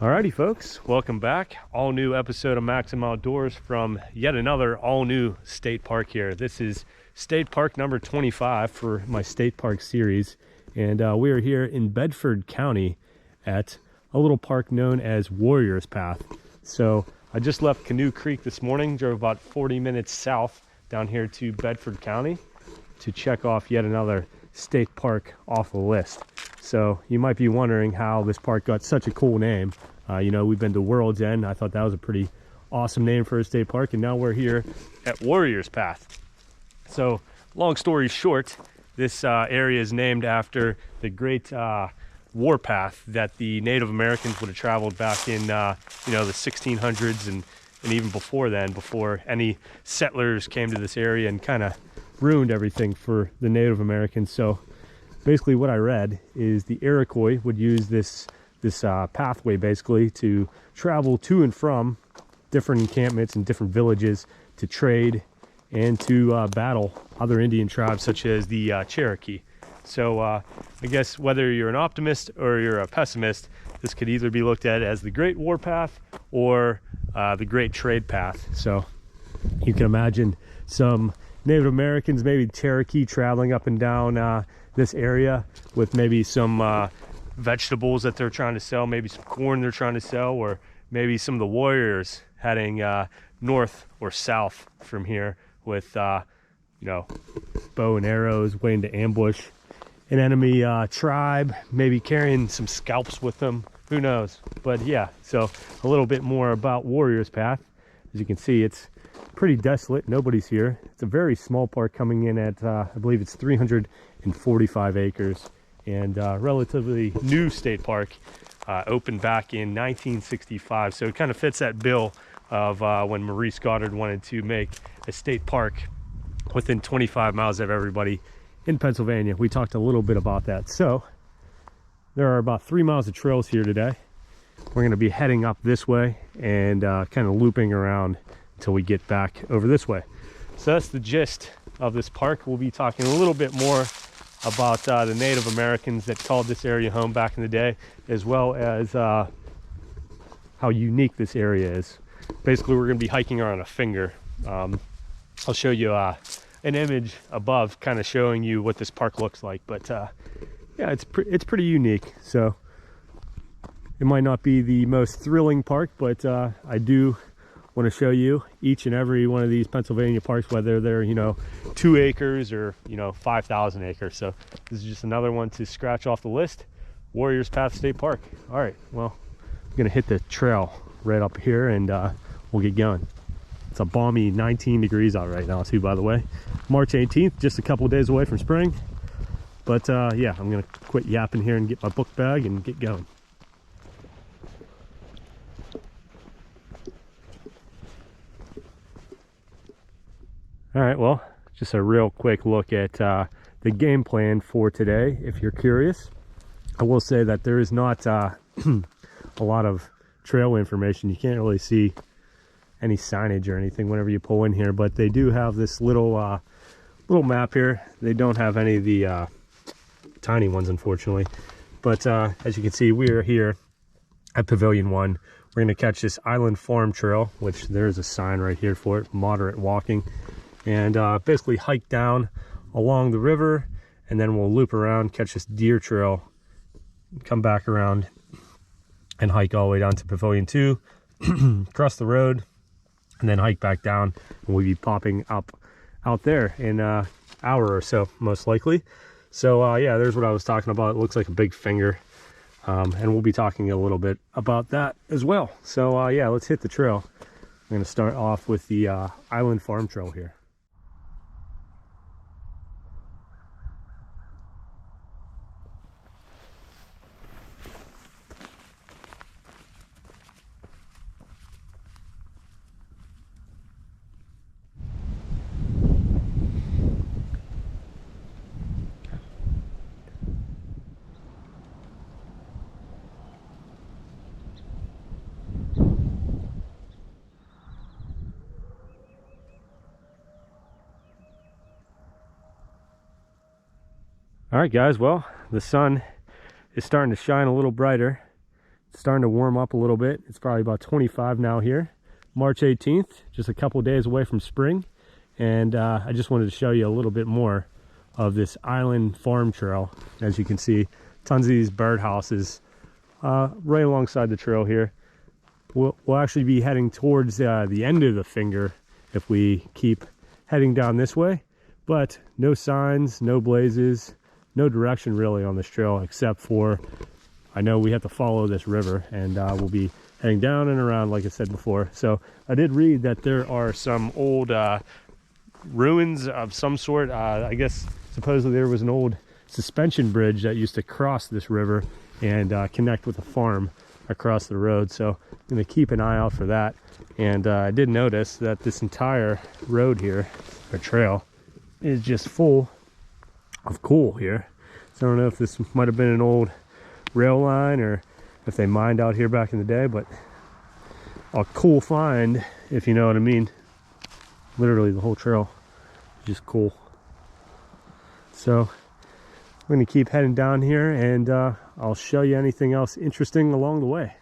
Alrighty folks, welcome back. All new episode of Maksim Outdoors from yet another all new state park here. This is state park number 25 for my state park series. And we are here in Bedford County at a little park known as Warriors Path. So I just left Canoe Creek this morning, drove about 40 minutes south down here to Bedford County to check off yet another state park off the list. So you might be wondering how this park got such a cool name. You know, we've been to World's End. I thought that was a pretty awesome name for a state park, and now we're here at Warriors Path. So long story short, this area is named after the great warpath that the Native Americans would have traveled back in the 1600s and even before then, before any settlers came to this area and kind of ruined everything for the Native Americans. So basically what I read is the Iroquois would use this pathway basically to travel to and from different encampments and different villages to trade and to battle other Indian tribes such as the Cherokee. So I guess whether you're an optimist or you're a pessimist, this could either be looked at as the Great Warpath or the Great Trade Path. So you can imagine some Native Americans, maybe Cherokee, traveling up and down this area with maybe some vegetables that they're trying to sell, maybe some corn they're trying to sell, or maybe some of the warriors heading north or south from here with bow and arrows, waiting to ambush an enemy tribe, maybe carrying some scalps with them, who knows. But yeah, so a little bit more about Warriors Path. As you can see, it's pretty desolate, nobody's here. It's a very small park, coming in at I believe it's 345 acres, and relatively new state park, opened back in 1965. So it kind of fits that bill of when Maurice Goddard wanted to make a state park within 25 miles of everybody in Pennsylvania. We talked a little bit about that. So there are about 3 miles of trails here today. We're going to be heading up this way and kind of looping around until we get back over this way. So that's the gist of this park. We'll be talking a little bit more about the Native Americans that called this area home back in the day, as well as how unique this area is. Basically, we're going to be hiking around a finger. I'll show you an image above, kind of showing you what this park looks like. But yeah, it's pretty unique. So it might not be the most thrilling park, but I do want to show you each and every one of these Pennsylvania parks, whether they're 2 acres or 5,000 acres. So this is just another one to scratch off the list. Warriors Path State Park. All right, well, I'm gonna hit the trail right up here and we'll get going. It's a balmy 19 degrees out right now too, by the way. March 18th, just a couple of days away from spring. But yeah, I'm gonna quit yapping here and get my book bag and get going. All right, well, just a real quick look at the game plan for today, if you're curious. I will say that there is not a lot of trail information. You can't really see any signage or anything whenever you pull in here, but they do have this little map here. They don't have any of the tiny ones, unfortunately. But as you can see, we are here at Pavilion 1. We're going to catch this Island Farm Trail, which there's a sign right here for it, moderate walking. And basically hike down along the river, and then we'll loop around, catch this deer trail, come back around and hike all the way down to Pavilion 2, cross the road, and then hike back down, and we'll be popping up out there in an hour or so, most likely. So yeah, there's what I was talking about. It looks like a big finger, and we'll be talking a little bit about that as well. So yeah, let's hit the trail. I'm going to start off with the Island Farm Trail here. All right, guys, well, the sun is starting to shine a little brighter. It's starting to warm up a little bit. It's probably about 25 now here. March 18th, just a couple days away from spring. And I just wanted to show you a little bit more of this island farm trail. As you can see, tons of these birdhouses right alongside the trail here. We'll actually be heading towards the end of the finger if we keep heading down this way. But no signs, no blazes, no direction really on this trail, except for I know we have to follow this river, and we'll be heading down and around like I said before. So I did read that there are some old ruins of some sort. I guess supposedly there was an old suspension bridge that used to cross this river and connect with a farm across the road. So I'm going to keep an eye out for that. And I did notice that this entire road here, or trail, is just full of coal here. So I don't know if this might have been an old rail line or if they mined out here back in the day, but a cool find, if you know what I mean. Literally the whole trail is just cool. So I'm going to keep heading down here, and I'll show you anything else interesting along the way.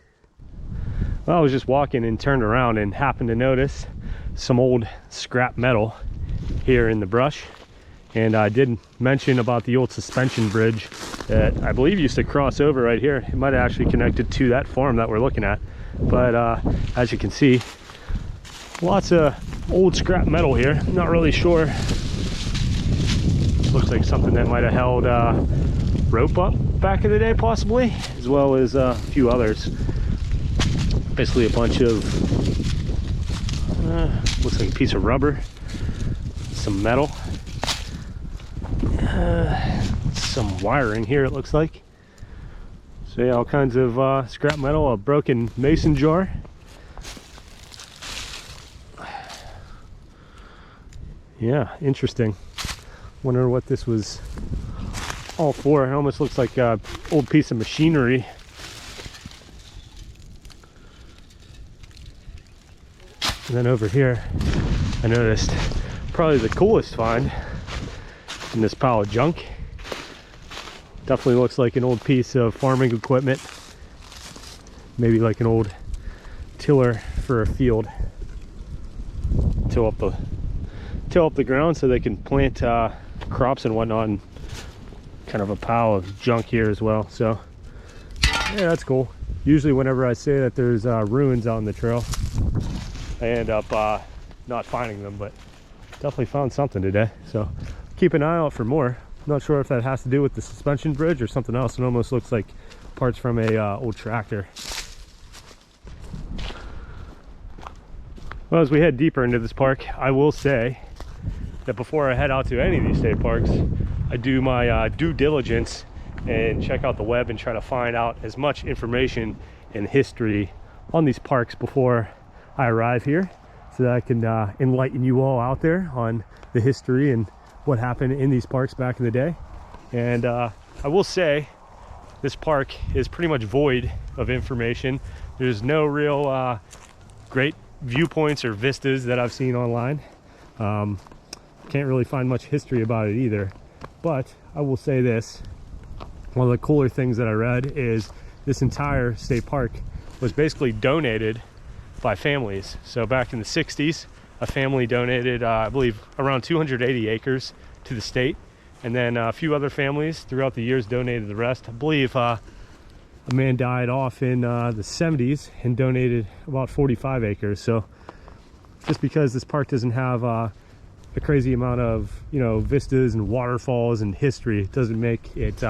Well, I was just walking and turned around and happened to notice some old scrap metal here in the brush. And I did mention about the old suspension bridge that I believe used to cross over right here. It might have actually connected to that farm that we're looking at. But as you can see, lots of old scrap metal here. Not really sure. Looks like something that might have held rope up back in the day, possibly, as well as a few others. Basically a bunch of, looks like a piece of rubber, some metal, some wiring here it looks like. So yeah, all kinds of scrap metal, a broken mason jar. Yeah, interesting. Wonder what this was all for. It almost looks like an old piece of machinery. And then over here, I noticed probably the coolest find in this pile of junk. Definitely looks like an old piece of farming equipment. Maybe like an old tiller for a field. Till up the ground so they can plant crops and whatnot. And kind of a pile of junk here as well. So yeah, that's cool. Usually whenever I say that there's ruins out on the trail, I end up not finding them, but definitely found something today. So keep an eye out for more. Not sure if that has to do with the suspension bridge or something else. It almost looks like parts from a old tractor. Well, as we head deeper into this park, I will say that before I head out to any of these state parks, I do my due diligence and check out the web and try to find out as much information and history on these parks before I arrive here, so that I can enlighten you all out there on the history and what happened in these parks back in the day. And I will say this park is pretty much void of information. There's no real great viewpoints or vistas that I've seen online. Can't really find much history about it either. But I will say this, one of the cooler things that I read is this entire state park was basically donated by families. So back in the 60s, a family donated, I believe, around 280 acres to the state. And then a few other families throughout the years donated the rest. I believe a man died off in the 70s and donated about 45 acres. So just because this park doesn't have a crazy amount of, you know, vistas and waterfalls and history, it doesn't make it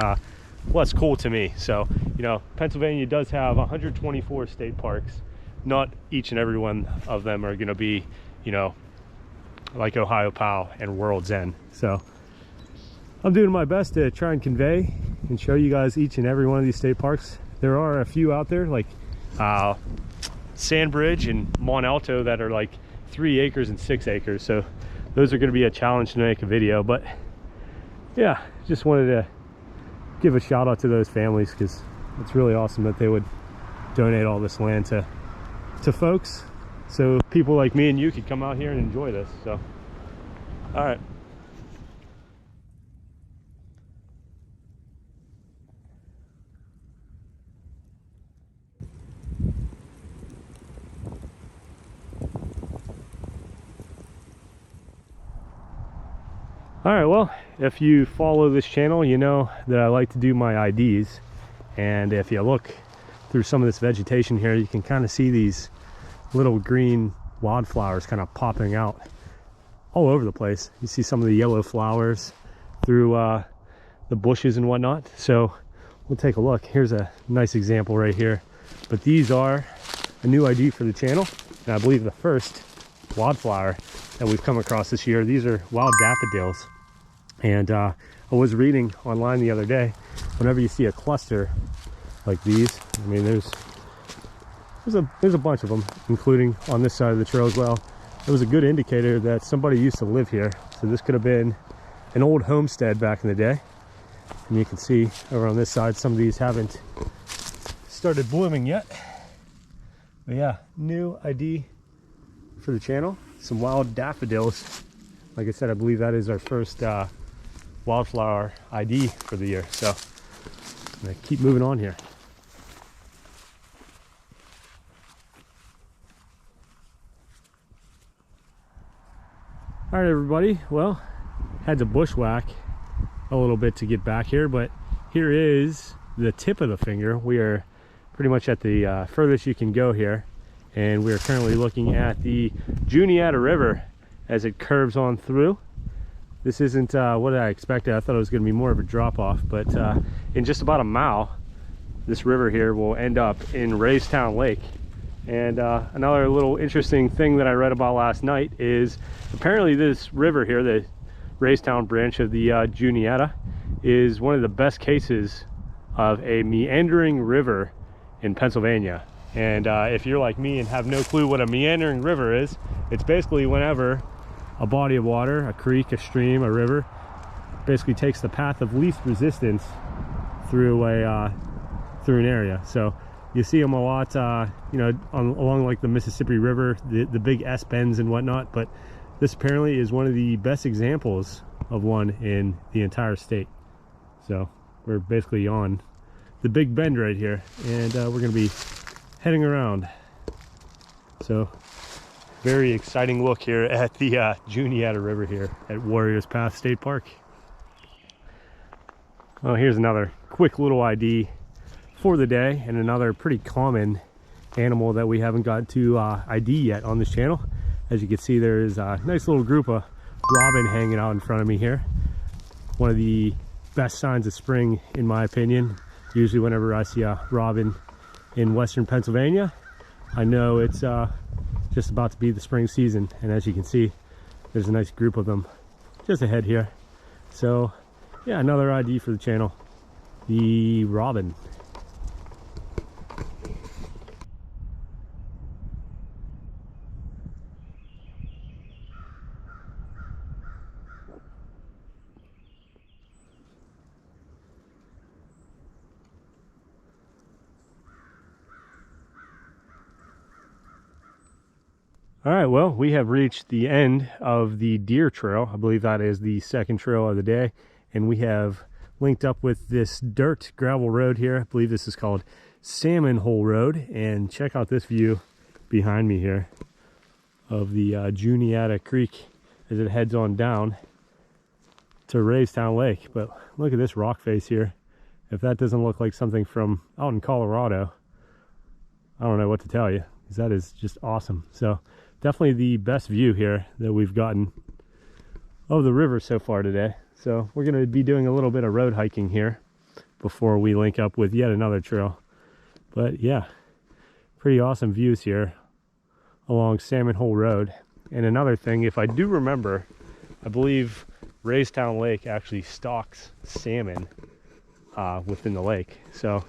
less cool to me. So, you know, Pennsylvania does have 124 state parks. Not each and every one of them are going to be, you know, like Ohio Pow and World's End. So I'm doing my best to try and convey and show you guys each and every one of these state parks. There are a few out there like Sandbridge and Mont Alto that are like 3 acres and 6 acres. So those are going to be a challenge to make a video. But yeah, just wanted to give a shout out to those families, because it's really awesome that they would donate all this land to folks, so people like me and you could come out here and enjoy this. So all right. All right, well, if you follow this channel, you know that I like to do my IDs. And if you look through some of this vegetation here, you can kind of see these little green wildflowers kind of popping out all over the place. You see some of the yellow flowers through the bushes and whatnot. So we'll take a look. Here's a nice example right here. But these are a new ID for the channel, and I believe the first wildflower that we've come across this year. These are wild daffodils. And I was reading online the other day, whenever you see a cluster like these, I mean, there's a bunch of them, including on this side of the trail as well. It was a good indicator that somebody used to live here. So this could have been an old homestead back in the day. And you can see over on this side, some of these haven't started blooming yet. But yeah, new ID for the channel, some wild daffodils. Like I said, I believe that is our first wildflower ID for the year. So I'm gonna keep moving on here. All right, everybody. Well, had to bushwhack a little bit to get back here, but here is the tip of the finger. We are pretty much at the furthest you can go here, and we are currently looking at the Juniata River as it curves on through. This isn't what I expected. I thought it was going to be more of a drop off, but in just about a mile, this river here will end up in Raystown Lake. And another little interesting thing that I read about last night is apparently this river here, the Raystown branch of the Juniata, is one of the best cases of a meandering river in Pennsylvania. And if you're like me and have no clue what a meandering river is, it's basically whenever a body of water, a creek, a stream, a river, basically takes the path of least resistance through an area. So you see them a lot, you know, along like the Mississippi River, the big S bends and whatnot. But this apparently is one of the best examples of one in the entire state. So we're basically on the Big Bend right here, and we're going to be heading around. So very exciting look here at the Juniata River here at Warriors Path State Park. Well, here's another quick little ID for the day, and another pretty common animal that we haven't got to ID yet on this channel. As you can see, there is a nice little group of robin hanging out in front of me here. One of the best signs of spring, in my opinion. Usually whenever I see a robin in western Pennsylvania, I know it's just about to be the spring season. And as you can see, there's a nice group of them just ahead here. So yeah, another ID for the channel, the robin. All right, well, we have reached the end of the deer trail. I believe that is the second trail of the day. And we have linked up with this dirt gravel road here. I believe this is called Salmon Hole Road. And check out this view behind me here of the Juniata Creek as it heads on down to Raystown Lake. But look at this rock face here. If that doesn't look like something from out in Colorado, I don't know what to tell you, because that is just awesome. So definitely the best view here that we've gotten of the river so far today. So we're going to be doing a little bit of road hiking here before we link up with yet another trail. But yeah, pretty awesome views here along Salmon Hole Road. And another thing, if I do remember, I believe Raystown Lake actually stocks salmon within the lake. So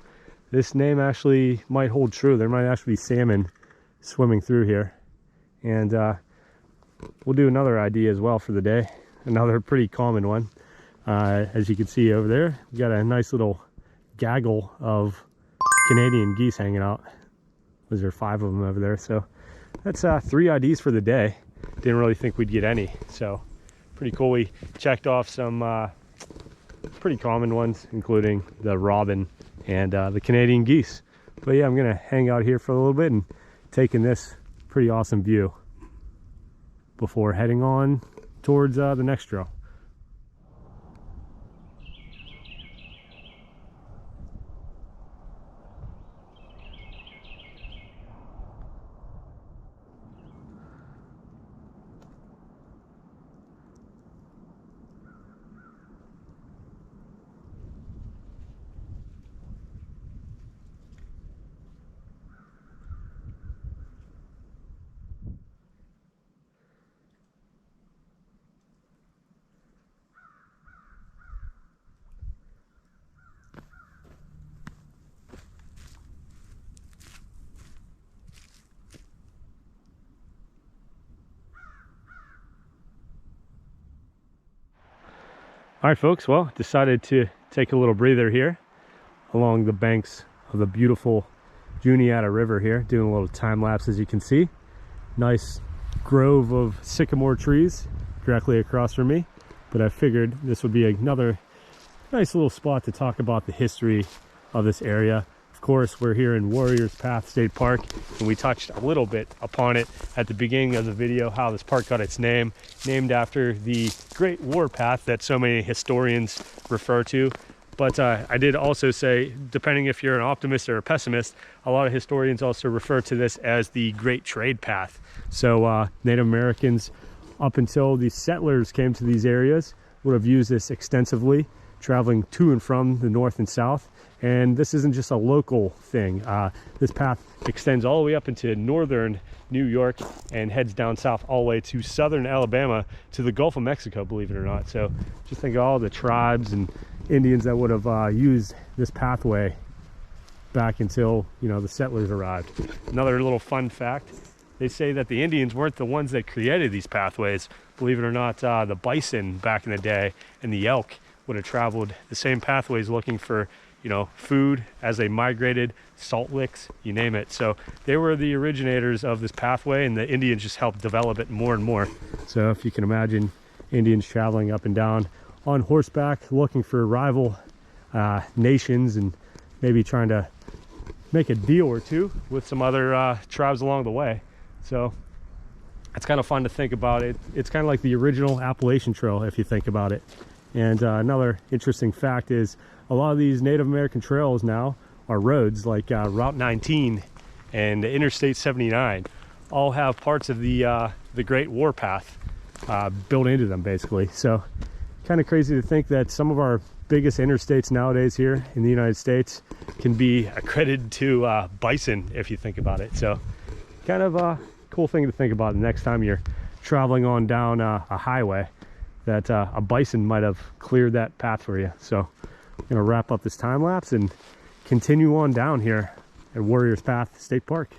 this name actually might hold true. There might actually be salmon swimming through here. And we'll do another ID as well for the day. Another pretty common one. As you can see over there, we got a nice little gaggle of Canadian geese hanging out. Those are 5 of them over there. So that's 3 IDs for the day. Didn't really think we'd get any. So pretty cool. We checked off some pretty common ones, including the robin and the Canadian geese. But yeah, I'm gonna hang out here for a little bit and take in this pretty awesome view before heading on towards the next trail. All right, folks, well, decided to take a little breather here along the banks of the beautiful Juniata River here, doing a little time lapse. As you can see, nice grove of sycamore trees directly across from me, but I figured this would be another nice little spot to talk about the history of this area. Of course, we're here in Warriors Path State Park, and we touched a little bit upon it at the beginning of the video, how this park got its name, named after the Great War Path that so many historians refer to. But I did also say, depending if you're an optimist or a pessimist, a lot of historians also refer to this as the Great Trade Path. So Native Americans, up until the settlers came to these areas, would have used this extensively, traveling to and from the north and south. And this isn't just a local thing. This path extends all the way up into northern New York and heads down south all the way to southern Alabama to the Gulf of Mexico, believe it or not. So just think of all the tribes and Indians that would have used this pathway back until, you know, the settlers arrived. Another little fun fact, they say that the Indians weren't the ones that created these pathways. Believe it or not, the bison back in the day and the elk would have traveled the same pathways looking for, you know, food as they migrated, salt licks, you name it. So they were the originators of this pathway, and the Indians just helped develop it more and more. So if you can imagine Indians traveling up and down on horseback, looking for rival nations, and maybe trying to make a deal or two with some other tribes along the way. So it's kind of fun to think about it. It's kind of like the original Appalachian Trail, if you think about it. And another interesting fact is a lot of these Native American trails now are roads, like Route 19 and Interstate 79, all have parts of the Great War Path built into them, basically. So kind of crazy to think that some of our biggest interstates nowadays here in the United States can be accredited to bison, if you think about it. So kind of a cool thing to think about the next time you're traveling on down a highway, that a bison might have cleared that path for you. So I'm gonna wrap up this time lapse and continue on down here at Warriors Path State Park.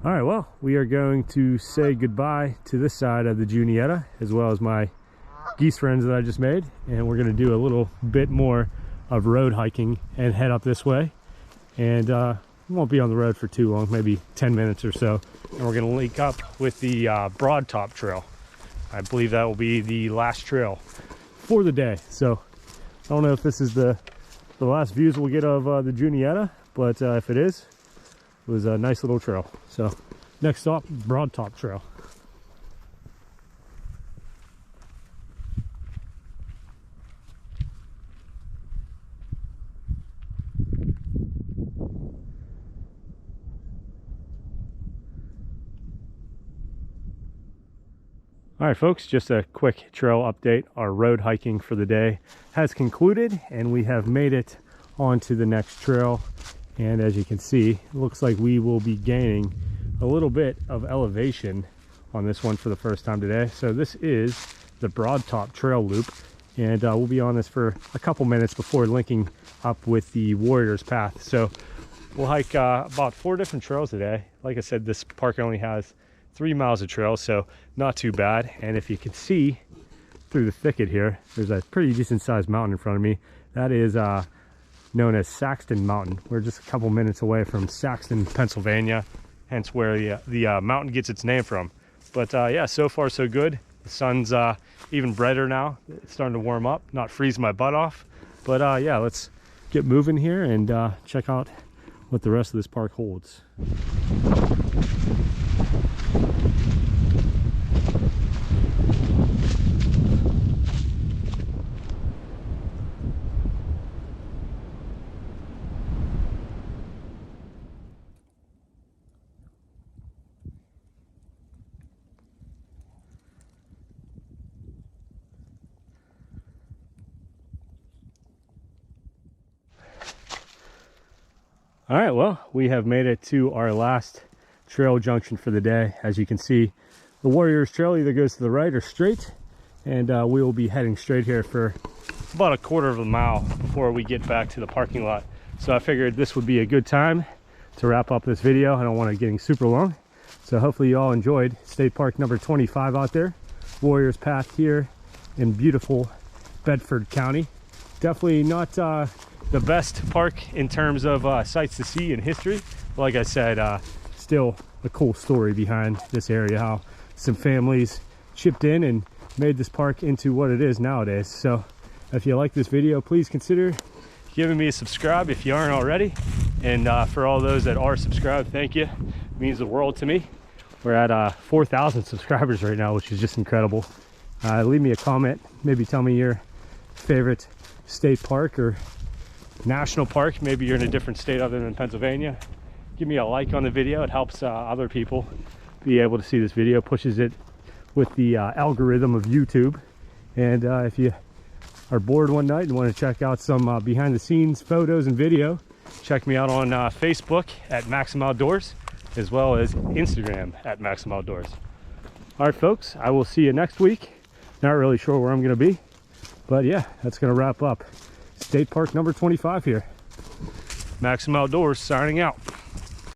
All right, well, we are going to say goodbye to this side of the Juniata, as well as my geese friends that I just made, and we're going to do a little bit more of road hiking and head up this way. And we won't be on the road for too long, maybe 10 minutes or so, and we're going to link up with the Broad Top Trail. I believe that will be the last trail for the day. So I don't know if this is the last views we'll get of the Juniata, but if it is, it was a nice little trail. So next stop, Broad Top Trail. All right, folks, just a quick trail update. Our road hiking for the day has concluded, and we have made it onto the next trail. And as you can see, it looks like we will be gaining a little bit of elevation on this one for the first time today. So this is the Broad Top Trail Loop, and we'll be on this for a couple minutes before linking up with the Warriors Path. So we'll hike about 4 different trails today. Like I said, this park only has 3 miles of trail, so not too bad. And if you can see through the thicket here, there's a pretty decent sized mountain in front of me. That is known as Saxton Mountain. We're just a couple minutes away from Saxton, Pennsylvania, hence where the mountain gets its name from. But yeah, so far so good. The sun's even brighter now. It's starting to warm up, not freeze my butt off. But yeah, let's get moving here and check out what the rest of this park holds. All right, well, we have made it to our last trail junction for the day. As you can see, the Warriors Trail either goes to the right or straight, and we will be heading straight here for about a quarter of a mile before we get back to the parking lot. So I figured this would be a good time to wrap up this video. I don't want it getting super long. So hopefully you all enjoyed State Park number 25 out there. Warriors Path here in beautiful Bedford County. Definitely not the best park in terms of sights to see and history. But like I said, still a cool story behind this area, how some families chipped in and made this park into what it is nowadays. So if you like this video, please consider giving me a subscribe if you aren't already. And for all those that are subscribed, thank you. It means the world to me. We're at 4,000 subscribers right now, which is just incredible. Leave me a comment. Maybe tell me your favorite state park or national park. Maybe you're in a different state other than Pennsylvania. Give me a like on the video. It helps other people be able to see this video, pushes it with the algorithm of YouTube. And if you are bored one night and want to check out some behind the scenes photos and video, check me out on Facebook at Maksim Outdoors, as well as Instagram at Maksim Outdoors. All right, folks, I will see you next week. Not really sure where I'm going to be, but yeah, that's going to wrap up State Park number 25 here. Maksim Outdoors signing out.